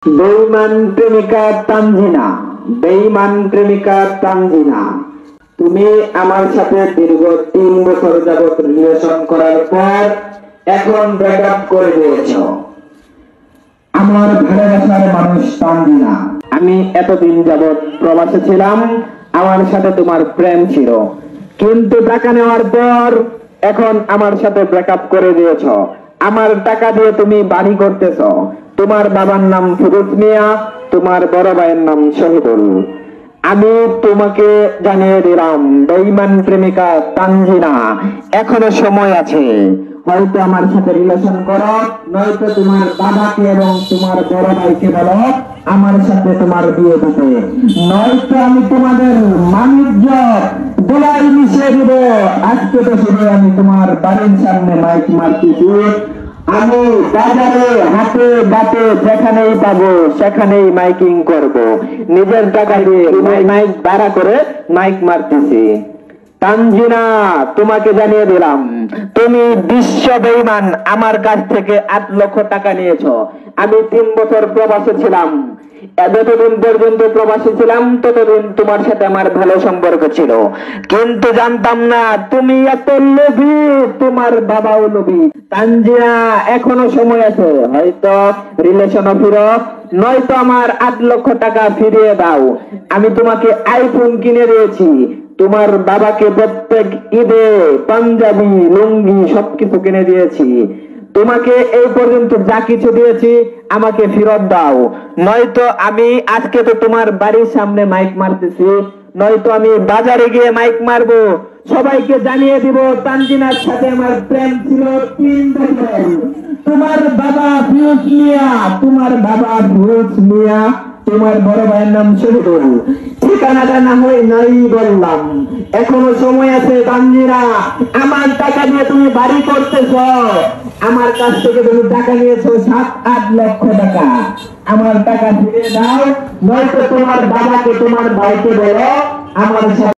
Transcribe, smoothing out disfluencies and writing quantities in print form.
বেঈমান প্রেমিকা তানজিনা, বেঈমান প্রেমিকা তানজিনা, তুমি আমার সাথে দীর্ঘ 3 বছর যাবত রিলেশন করার পর এখন ব্রেকআপ করে দিয়েছো। আমার ভালোবাসার মানুষ তানজিনা, আমি এতদিন যাবত প্রবাসে ছিলাম, আমার সাথে তোমার প্রেম ছিল, কিন্তু টাকা নেওয়ার পর এখন আমার সাথে ব্রেকআপ করে দিয়েছো। আমার টাকা দিয়ে তুমি বাড়ি করতেছ। তোমার বাবার নাম ফিরোজ মিয়া, তোমার বড় ভাইয়ের নাম শহীদুল। আমি তোমাকে জানিয়ে দিলাম, বেঈমান প্রেমিকা তানজিনা, এখনো সময় আছে। হয়তো আমার সাথে রিলেশন করো, নয়তো তোমার বাবাকে এবং তোমার বড় ভাইকে বলো আমার সাথে তোমার বিয়ে দিতে, নয়তো আমি তোমাদের বাণিজ্য গলায় মিশিয়ে দেব। আজকে তো শুধু আমি তোমার বাড়ির সামনে মাইক মারতেছি, আমি বাজারে হাটে ঘাটে যেখানেই পাবো সেখানেই মাইকিং করব, নিজের টাকা দিয়ে মাইক ভাড়া করে মাইক মারতেছি। তানজিনা, তোমাকে জানিয়ে দিলাম, তুমি বিশ্ব বেঈমান। আমার কাছ থেকে 8 লক্ষ টাকা নিয়েছো। আমি 3 বছর প্রবাসে ছিলাম। যতদিন পর্যন্ত প্রবাসী ছিলাম ততদিন তোমার সাথে আমার ভালো সম্পর্ক ছিল, কিন্তু জানতাম না তুমি এত লোভী, তোমার বাবাও লোভী। তানজিনা, এখনো সময় আছে, হয়তো রিলেশনও ফিরো, নয়তো আমার 8 লক্ষ টাকা ফিরিয়ে দাও। আমি তোমাকে আইফোন কিনে দিয়েছি, তোমার বাবাকে প্রত্যেক ঈদে পাঞ্জাবি লুঙ্গি সবকিছু কিনে দিয়েছি। তোমাকে এই পর্যন্ত যা কিছু দিয়েছি আমাকে ফেরত দাও, নয়তো আমি আজকে তো তোমার বাড়ির সামনে মাইক মারতেছি, নয়তো আমি বাজারে গিয়ে মাইক মারবো, সবাইকে জানিয়ে দিব তানজিনার সাথে আমার প্রেম ছিল 3 বছর। তোমার বাবা ফিরোজ মিয়া, তোমার বাবা ফিরোজ মিয়া, তোমার বড় ভাইয়ের নাম শহীদুল। ঠিকানাটা না হয় নাই বললাম, এখনো সময় আছে। তানজিনা, আমার টাকা দিয়ে তুমি বাড়ি করতেছ, আমার কাছ থেকে তুমি টাকা নিয়েছো 7-8 লক্ষ টাকা। আমার টাকা ফিরিয়ে দাও, নয়তো তোমার বাবাকে তোমার ভাইকে বলো আমার